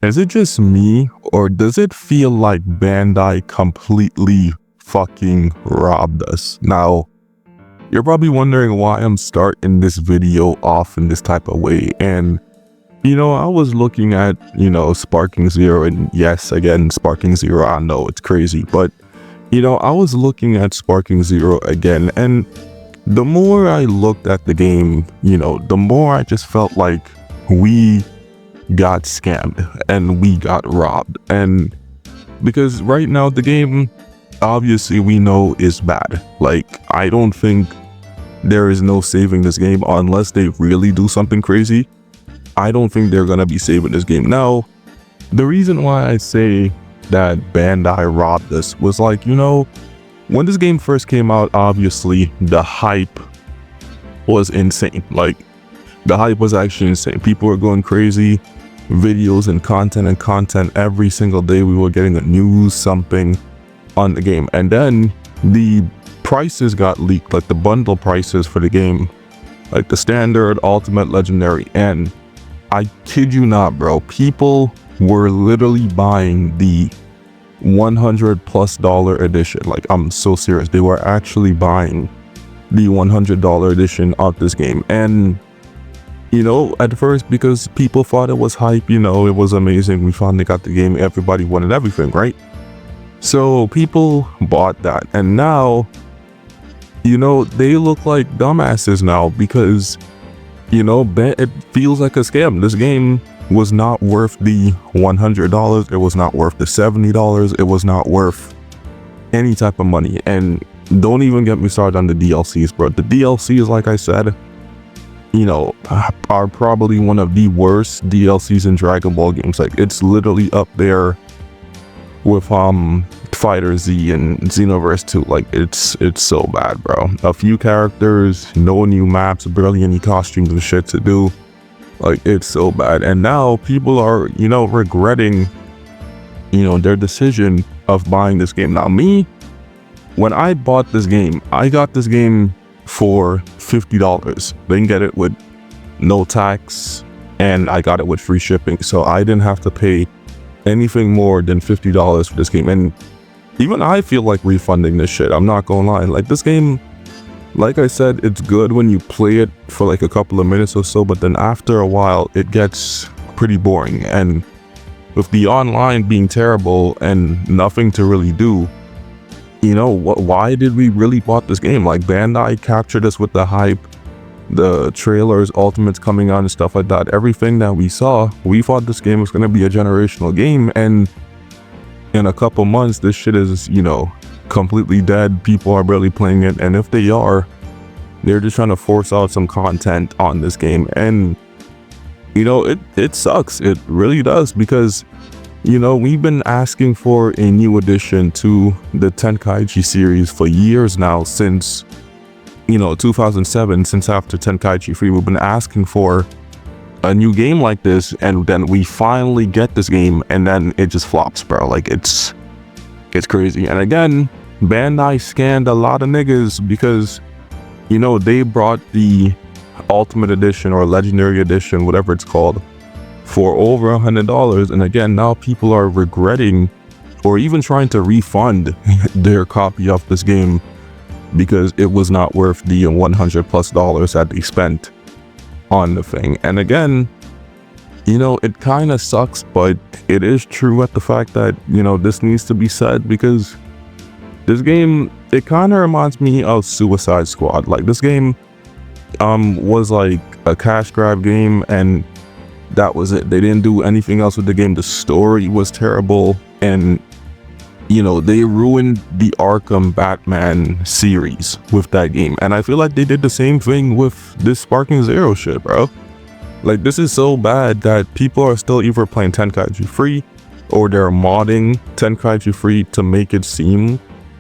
Is it just me, or does it feel like Bandai completely fucking robbed us? Now, you're probably wondering why I'm starting this video off in this type of way. And, I was looking at, sparkingzero, and yes, again, sparkingzero, I know it's crazy, but, I was looking at sparkingzero again, and the more I looked at the game, the more I just felt like we got scammed and we got robbed. And because right now the game, obviously we know is bad. Like, I don't think there is no saving this game unless they really do something crazy. I don't think they're gonna be saving this game. Now, the reason why I say that Bandai robbed us was like, when this game first came out, obviously the hype was insane. Like, the hype was actually insane. People were going crazy. Videos and content every single day. We were getting a news something on the game, and then the prices got leaked, like the bundle prices for the game, like the standard, ultimate, legendary, and I kid you not, bro, people were literally buying the $100+ edition. Like, I'm so serious, they were actually buying the $100 edition of this game. And at first, because people thought it was hype, it was amazing, we finally got the game, everybody wanted everything, right? So people bought that, and now, they look like dumbasses now because, it feels like a scam. This game was not worth the $100, it was not worth the $70, it was not worth any type of money. And don't even get me started on the DLCs, bro. The DLCs, like I said, are probably one of the worst DLCs in Dragon Ball games. Like, it's literally up there with Fighter Z and Xenoverse 2. Like, it's so bad, bro. A few characters, no new maps, barely any costumes and shit to do. Like, it's so bad. And now people are, regretting, their decision of buying this game. Now, me, when I bought this game, I got this game for $50. They can get it with no tax, and I got it with free shipping, so I didn't have to pay anything more than $50 for this game. And even I feel like refunding this shit, I'm not gonna lie. Like, this game, like I said, it's good when you play it for like a couple of minutes or so, but then after a while it gets pretty boring. And with the online being terrible and nothing to really do, why did we really bought this game? Like, Bandai captured us with the hype, the trailers, ultimates coming on and stuff like that. Everything that we saw, we thought this game was going to be a generational game, and in a couple months this shit is, completely dead. People are barely playing it, and if they are, they're just trying to force out some content on this game. And it sucks. It really does, because we've been asking for a new addition to the Tenkaichi series for years now, since 2007, since after Tenkaichi 3. We've been asking for a new game like this, and then we finally get this game, and then it just flops, bro. Like, it's crazy. And again, Bandai scanned a lot of niggas, because they brought the ultimate edition or legendary edition, whatever it's called, for over $100. And again, now people are regretting or even trying to refund their copy of this game because it was not worth the $100+ that they spent on the thing. And again, it kind of sucks, but it is true at the fact that, this needs to be said, because this game, it kind of reminds me of Suicide Squad. Like, this game was like a cash grab game, and that was it. They didn't do anything else with the game. The story was terrible, and they ruined the Arkham Batman series with that game. And I feel like they did the same thing with this sparkingzero shit, bro. Like, this is so bad that people are still either playing Tenkaichi 3 or they're modding Tenkaichi 3 to make it seem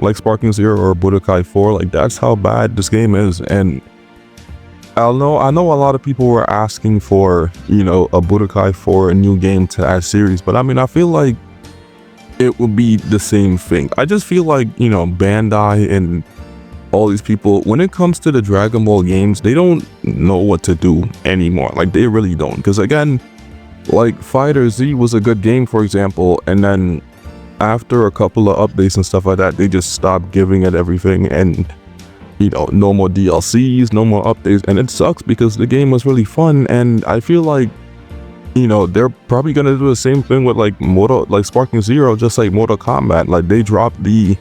like sparkingzero or Budokai 4. Like, that's how bad this game is. And I know a lot of people were asking for, a Budokai 4, a new game to add series, but I mean, I feel like it would be the same thing. I just feel like, Bandai and all these people, when it comes to the Dragon Ball games, they don't know what to do anymore. Like, they really don't. Because again, Like Fighter Z was a good game, for example, and then after a couple of updates and stuff like that, they just stopped giving it everything, and no more DLCs, no more updates, and it sucks because the game was really fun. And I feel like they're probably gonna do the same thing with like SparkingZero, just like Mortal Kombat. Like they dropped the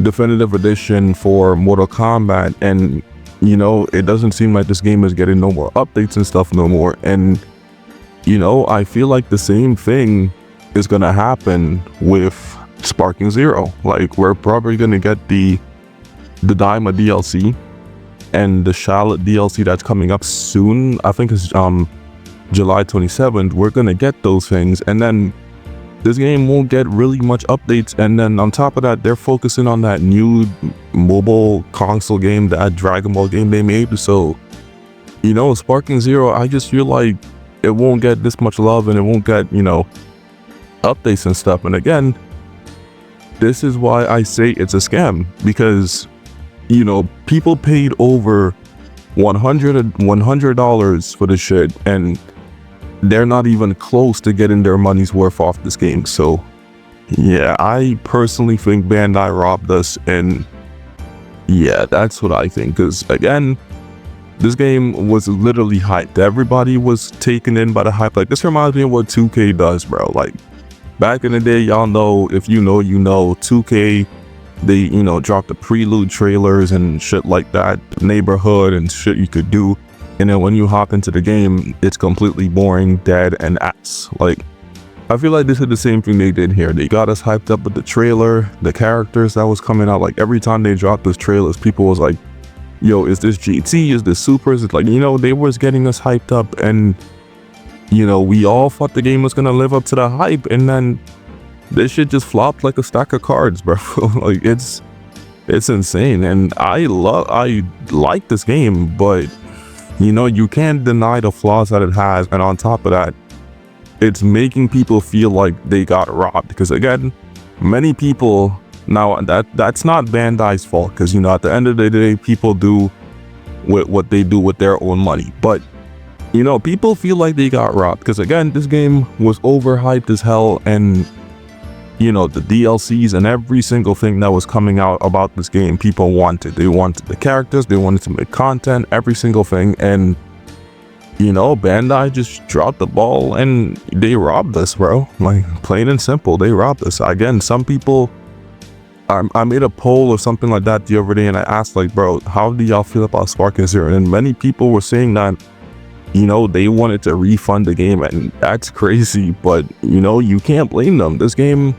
definitive edition for Mortal Kombat, and it doesn't seem like this game is getting no more updates and stuff no more. And I feel like the same thing is gonna happen with SparkingZero. Like we're probably gonna get the Daima DLC and the Charlotte DLC that's coming up soon. I think it's July 27th. We're gonna get those things, and then this game won't get really much updates. And then on top of that, they're focusing on that new mobile console game, that Dragon Ball game they made. So SparkingZero, I just feel like it won't get this much love, and it won't get updates and stuff. And again, this is why I say it's a scam, because people paid over $100 for this shit, and they're not even close to getting their money's worth off this game. So yeah, I personally think Bandai robbed us, and yeah, that's what I think. Because again, this game was literally hyped. Everybody was taken in by the hype. Like this reminds me of what 2K does, bro. Like back in the day, y'all know, if you know, 2K, they dropped the prelude trailers and shit like that, neighborhood and shit you could do, and then when you hop into the game, it's completely boring, dead, and ass. Like I feel like this is the same thing they did here. They got us hyped up with the trailer, the characters that was coming out. Like every time they dropped those trailers, people was like, yo, is this GT, is this Supers? It's like, they was getting us hyped up, and we all thought the game was gonna live up to the hype, and then this shit just flopped like a stack of cards, bro. Like it's insane. And I like this game, but you can't deny the flaws that it has. And on top of that, it's making people feel like they got robbed, because again, many people, now that's not Bandai's fault, because at the end of the day, people do what they do with their own money. But people feel like they got robbed, because again, this game was overhyped as hell, and the DLCs and every single thing that was coming out about this game, people wanted. They wanted the characters, they wanted to make content, every single thing. And Bandai just dropped the ball, and they robbed us, bro. Like plain and simple, they robbed us. Again, some people, I made a poll or something like that the other day, and I asked like, bro, how do y'all feel about SparkingZero? And many people were saying that they wanted to refund the game, and that's crazy. But you can't blame them. This game,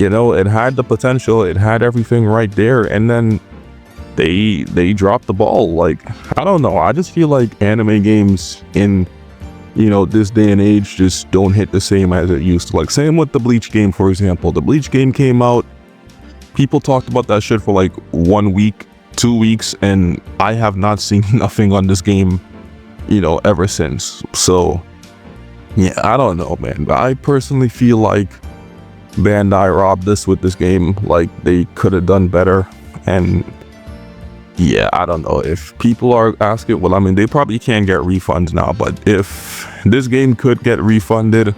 it had the potential, it had everything right there, and then they dropped the ball. Like I don't know, I just feel like anime games in this day and age just don't hit the same as it used to. Like same with the Bleach game, for example. The Bleach game came out, people talked about that shit for like 1 week, 2 weeks, and I have not seen nothing on this game ever since. So yeah, I don't know, man, but I personally feel like Bandai robbed us with this game. Like they could have done better. And yeah, I don't know, if people are asking, well, I mean, they probably can't get refunds now, but if this game could get refunded,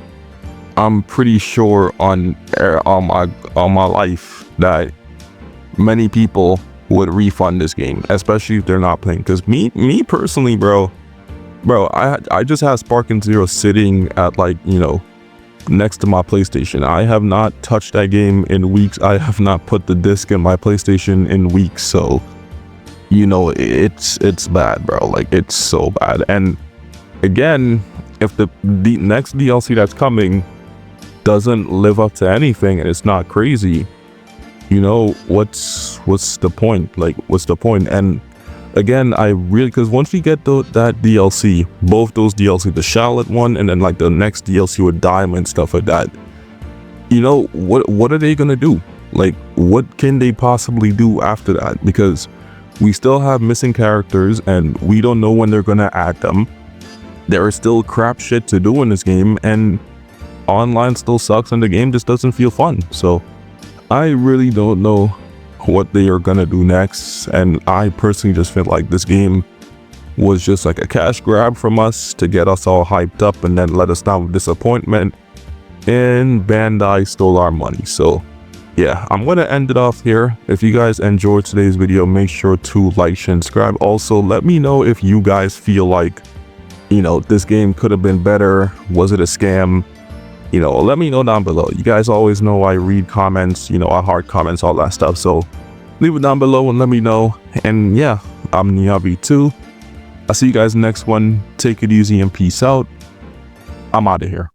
I'm pretty sure on my life that many people would refund this game, especially if they're not playing. Because me personally, bro, I just have SparkingZero sitting at like next to my PlayStation. I have not touched that game in weeks. I have not put the disc in my PlayStation in weeks. So it's bad, bro. Like it's so bad. And again, if the next DLC that's coming doesn't live up to anything and it's not crazy, what's the point? Like what's the point? And again, because once we get that DLC, both those DLC, the Charlotte one and then like the next DLC with Diamond, stuff like that, what are they gonna do? Like what can they possibly do after that? Because we still have missing characters, and we don't know when they're gonna add them. There is still crap shit to do in this game, and online still sucks, and the game just doesn't feel fun. So I really don't know what they are gonna do next, and I personally just feel like this game was just like a cash grab from us to get us all hyped up and then let us down with disappointment, and Bandai stole our money. So yeah, I'm gonna end it off here. If you guys enjoyed today's video, make sure to like, share, and subscribe. Also, let me know if you guys feel like, you know, this game could have been better. Was it a scam? You know, let me know down below. You guys always know I read comments, you know, I heart comments, all that stuff. So leave it down below and let me know. And yeah, I'm Niabi2. I'll see you guys next one. Take it easy and peace out. I'm out of here.